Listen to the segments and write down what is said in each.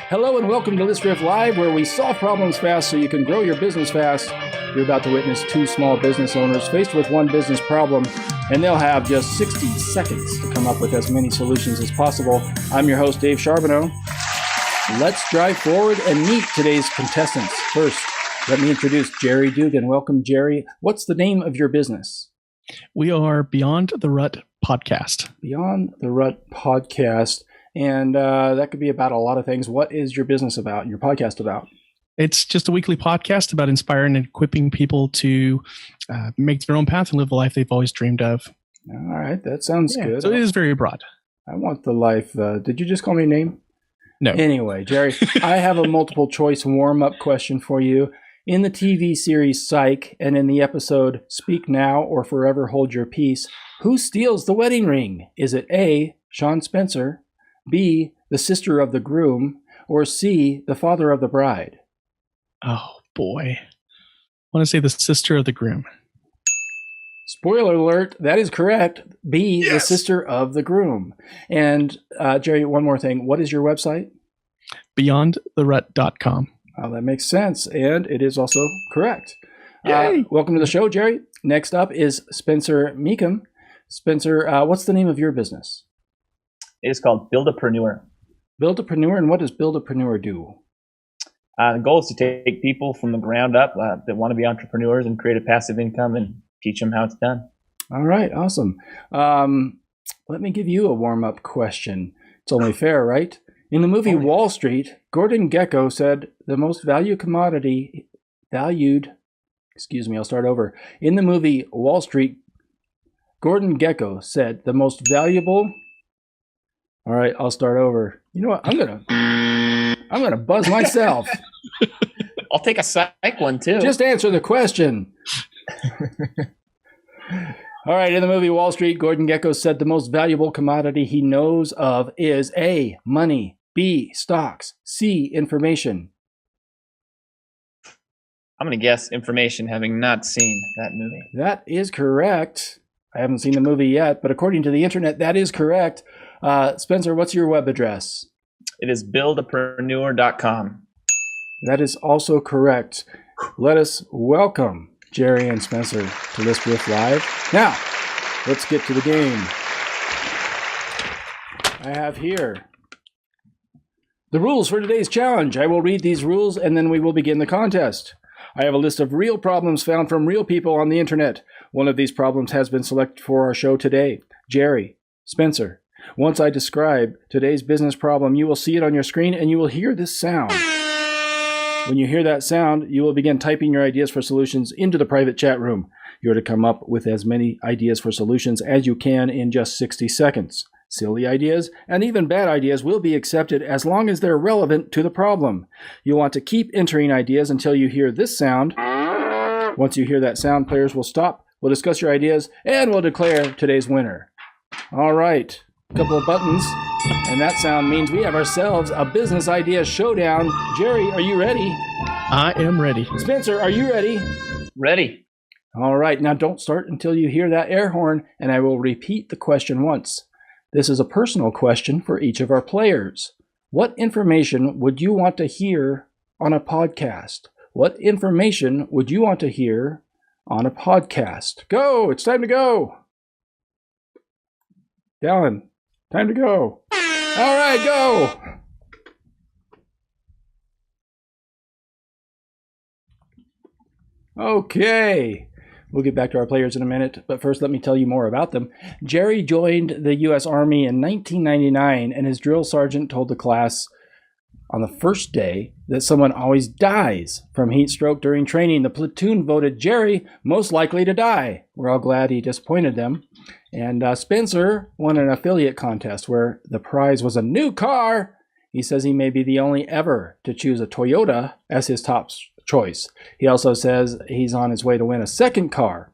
Hello and welcome to ListRiff Live, where we solve problems fast so you can grow your business fast. You're about to witness two small business owners faced with one business problem, and they'll have just 60 seconds to come up with as many solutions as possible. I'm your host, Dave Charbonneau. Let's drive forward and meet today's contestants. First, let me introduce Jerry Dugan. Welcome, Jerry. What's the name of your business? We are Beyond the Rut Podcast. Beyond the Rut Podcast. And that could be about a lot of things. What is your business about, your podcast about? It's just a weekly podcast about inspiring and equipping people to make their own path and live the life they've always dreamed of. All right, that sounds good. So it is very broad. I want the life. Did you just call me a name? No. Anyway, Jerry, I have a multiple choice warm-up question for you. In the TV series Psych and in the episode Speak Now or Forever Hold Your Peace, who steals the wedding ring? Is it A, Sean Spencer, B, the sister of the groom, or C, the father of the bride? Oh, boy. I want to say the sister of the groom. Spoiler alert, that is correct. B, yes! The sister of the groom. And Jerry, one more thing. What is your website? BeyondTheRut.com. Oh, that makes sense. And it is also correct. Yay! Welcome to the show, Jerry. Next up is Spencer Mecham. Spencer, what's the name of your business? It is called Buildapreneur. Buildapreneur, and what does Buildapreneur do? The goal is to take people from the ground up that want to be entrepreneurs and create a passive income and teach them how it's done. All right, awesome. Let me give you a warm-up question. It's only fair, right? In the movie Wall Street, Gordon Gekko said the most valued commodity valued. I'll start over. In the movie Wall Street, Gordon Gekko said the most valuable. All right, I'll start over. You know what? I'm gonna buzz myself. I'll take a psych one too. Just answer the question. All right, in the movie Wall Street, Gordon Gekko said the most valuable commodity he knows of is A, money, B, stocks, C, information. I'm going to guess information, having not seen that movie. That is correct. I haven't seen the movie yet, but according to the internet, that is correct. Spencer, what's your web address? It is buildapreneur.com. That is also correct. Let us welcome Jerry and Spencer to ListRiff Live. Now, let's get to the game. I have here the rules for today's challenge. I will read these rules and then we will begin the contest. I have a list of real problems found from real people on the internet. One of these problems has been selected for our show today. Jerry, Spencer, once I describe today's business problem, you will see it on your screen and you will hear this sound. When you hear that sound, you will begin typing your ideas for solutions into the private chat room. You are to come up with as many ideas for solutions as you can in just 60 seconds. Silly ideas and even bad ideas will be accepted as long as they're relevant to the problem. You want to keep entering ideas until you hear this sound. Once you hear that sound, players will stop. We'll discuss your ideas and we'll declare today's winner. All right, a couple of buttons. And that sound means we have ourselves a business idea showdown. Jerry, are you ready? I am ready. Spencer, are you ready? Ready. All right, now don't start until you hear that air horn, and I will repeat the question once. This is a personal question for each of our players. What information would you want to hear on a podcast? What information would you want to hear on a podcast? Go! It's time to go! Dallin, time to go. All right, go! Okay. We'll get back to our players in a minute, but first let me tell you more about them. Jerry joined the U.S. Army in 1999, and his drill sergeant told the class on the first day that someone always dies from heat stroke during training. The platoon voted Jerry most likely to die. We're all glad he disappointed them. And Spencer won an affiliate contest where the prize was a new car. He says he may be the only ever to choose a Toyota as his top choice. He also says he's on his way to win a second car.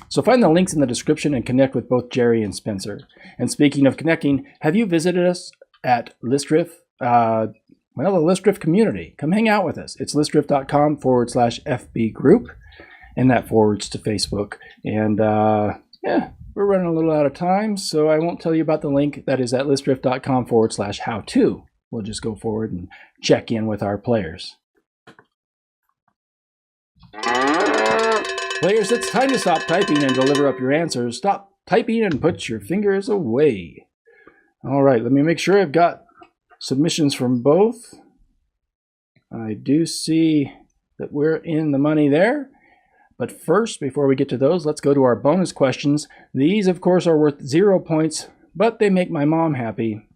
So find the links in the description and connect with both Jerry and Spencer. And speaking of connecting, have you visited us at ListRiff? The ListRiff Community. Come hang out with us. It's listriff.com/FB group, and that forwards to Facebook. And we're running a little out of time, so I won't tell you about the link that is at listriff.com/how-to. we'll just go forward and check in with our players. Players, it's time to stop typing and deliver up your answers. Stop typing and put your fingers away. All right, let me make sure I've got submissions from both. I do see that we're in the money there. But first, before we get to those, let's go to our bonus questions. These, of course, are worth 0 points, but they make my mom happy.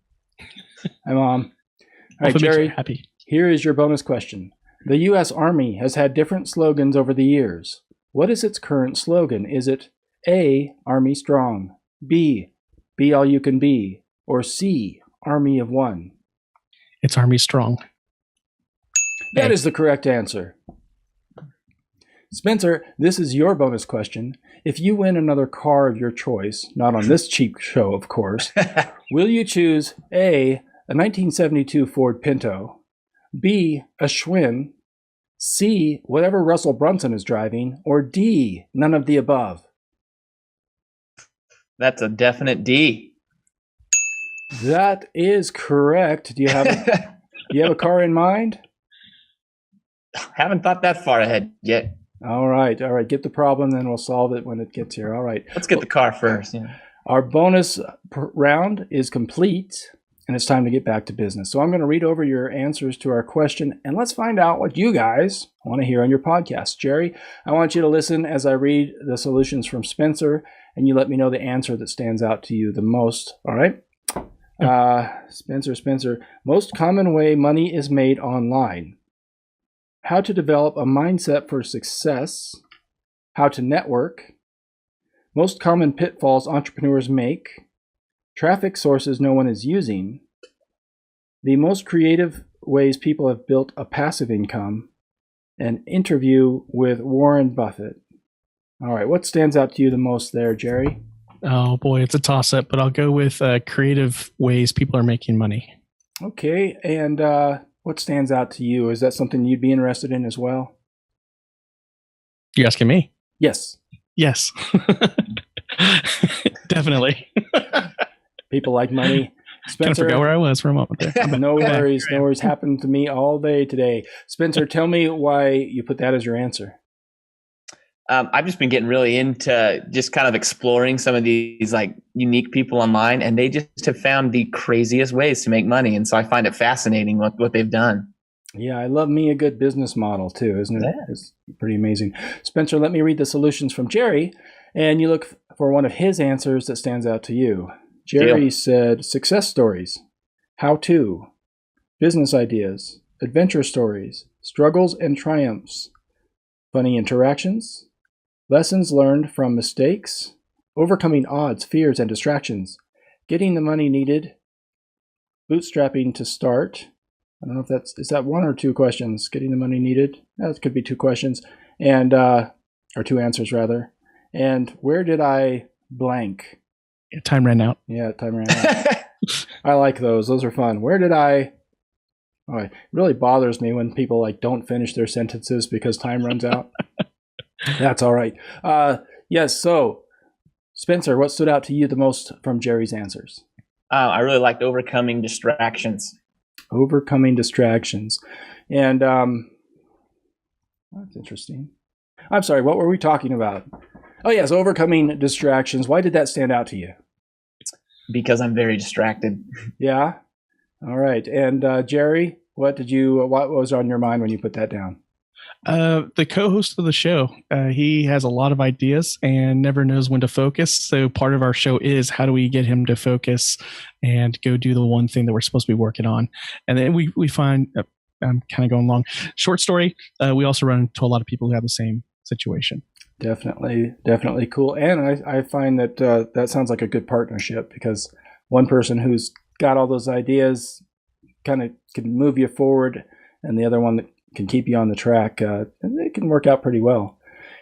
Hi, Mom. All right, Jerry, happy. Here is your bonus question. The U.S. Army has had different slogans over the years. What is its current slogan? Is it A, Army Strong, B, Be All You Can Be, or C, Army of One? It's Army Strong. That is the correct answer. Spencer, this is your bonus question. If you win another car of your choice, not on this cheap show, of course, will you choose A, a 1972 Ford Pinto, B, a Schwinn, C, whatever Russell Brunson is driving, or D, none of the above? That's a definite D. That is correct. Do you have a car in mind? Haven't thought that far ahead yet. All right. Get the problem, then we'll solve it when it gets here. All right. Let's get the car first. Yeah. Our bonus round is complete, and it's time to get back to business. So I'm going to read over your answers to our question, and let's find out what you guys want to hear on your podcast. Jerry, I want you to listen as I read the solutions from Spencer, and you let me know the answer that stands out to you the most. All right? Spencer. Most common way money is made online. How to develop a mindset for success. How to network. Most common pitfalls entrepreneurs make. Traffic sources no one is using. The most creative ways people have built a passive income. An interview with Warren Buffett. All right, what stands out to you the most there, Jerry? Oh boy, it's a toss-up, but I'll go with creative ways people are making money. Okay, and what stands out to you? Is that something you'd be interested in as well? You asking me? Yes. Yes. Definitely. People like money. Spencer, kind of forgot where I was for a moment there. No worries. No worries. Happened to me all day today. Spencer, tell me why you put that as your answer. I've just been getting really into just kind of exploring some of these like unique people online, and they just have found the craziest ways to make money. And so I find it fascinating what they've done. Yeah, I love me a good business model too, isn't it? Yeah. It's pretty amazing. Spencer, let me read the solutions from Jerry, and you look for one of his answers that stands out to you. Jerry said success stories, how to, business ideas, adventure stories, struggles and triumphs, funny interactions, lessons learned from mistakes, overcoming odds, fears, and distractions, getting the money needed, bootstrapping to start. I don't know if is that one or two questions? Getting the money needed? That could be two questions, and or two answers rather. And where did I blank? Yeah, time ran out. Yeah, time ran out. I like those. Those are fun. Where did I? Oh, it really bothers me when people like don't finish their sentences because time runs out. That's all right. Yes. So, Spencer, what stood out to you the most from Jerry's answers? I really liked overcoming distractions. Overcoming distractions. And that's interesting. I'm sorry, what were we talking about? Oh, yes, overcoming distractions. Why did that stand out to you? Because I'm very distracted. Yeah? All right. And Jerry, what was on your mind when you put that down? The co-host of the show, he has a lot of ideas and never knows when to focus. So part of our show is how do we get him to focus and go do the one thing that we're supposed to be working on. And then we find, I'm kind of going long, short story, we also run into a lot of people who have the same situation. Definitely cool. And I find that that sounds like a good partnership because one person who's got all those ideas kind of can move you forward and the other one that can keep you on the track, and it can work out pretty well.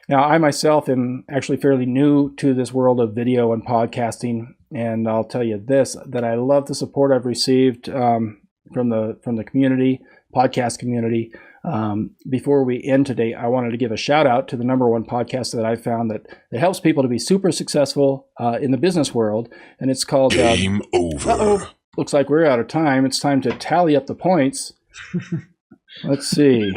Now, I myself am actually fairly new to this world of video and podcasting, and I'll tell you this, that I love the support I've received from the community, podcast community. Before we end today, I wanted to give a shout out to the number one podcast that I found that helps people to be super successful in the business world, and it's called Game Over. looks like we're out of time. It's time to tally up the points. Let's see.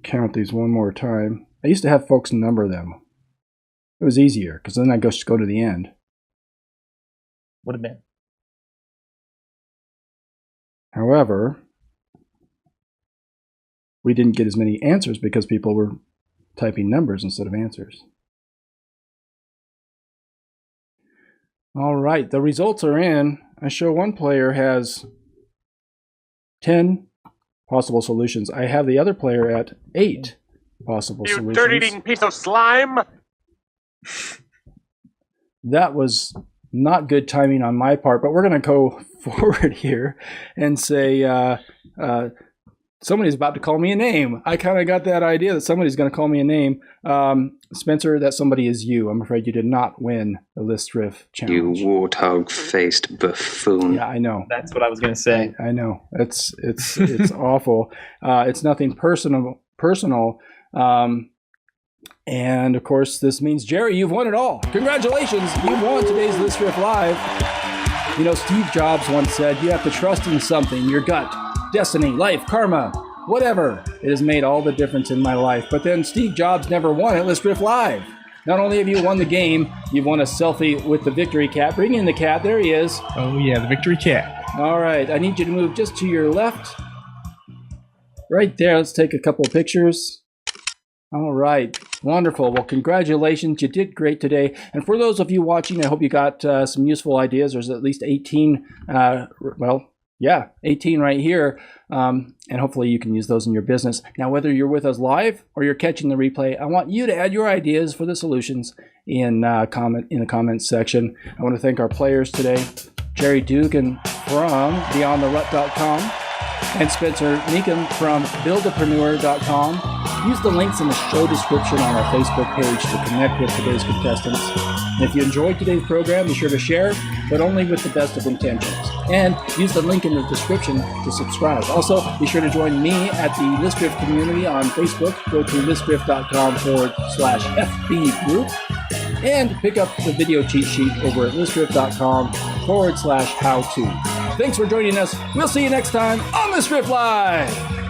Count these one more time. I used to have folks number them. It was easier because then I just go to the end. Would have been. However, we didn't get as many answers because people were typing numbers instead of answers. All right, the results are in. I show one player has 10 possible solutions. I have the other player at 8 possible solutions. You dirt-eating piece of slime! That was not good timing on my part, but we're going to go forward here and say somebody's about to call me a name. I kind of got that idea that somebody's going to call me a name. Spencer, that somebody is you. I'm afraid you did not win the ListRiff challenge. You warthog-faced buffoon. Yeah, I know. That's what I was going to say. I know. It's awful. It's nothing personal. And of course, this means, Jerry, you've won it all. Congratulations. You've won today's ListRiff Live. You know, Steve Jobs once said, you have to trust in something, your gut, destiny, life, karma, whatever. It has made all the difference in my life. But then Steve Jobs never won at ListRiff Live. Not only have you won the game, you've won a selfie with the victory cat. Bring in the cat. There he is. Oh, yeah, the victory cat. All right. I need you to move just to your left. Right there. Let's take a couple of pictures. All right. Wonderful. Well, congratulations. You did great today. And for those of you watching, I hope you got some useful ideas. There's at least 18, 18 right here. And hopefully you can use those in your business. Now, whether you're with us live or you're catching the replay, I want you to add your ideas for the solutions in the comments section. I want to thank our players today, Jerry Dugan from BeyondTheRut.com and Spencer Mecham from Buildapreneur.com. Use the links in the show description on our Facebook page to connect with today's contestants. And if you enjoyed today's program, be sure to share, but only with the best of intentions. And use the link in the description to subscribe. Also, be sure to join me at the ListRiff Community on Facebook. Go to listriff.com/FB group and pick up the video cheat sheet over at listriff.com/how-to. Thanks for joining us. We'll see you next time on ListRiff Live.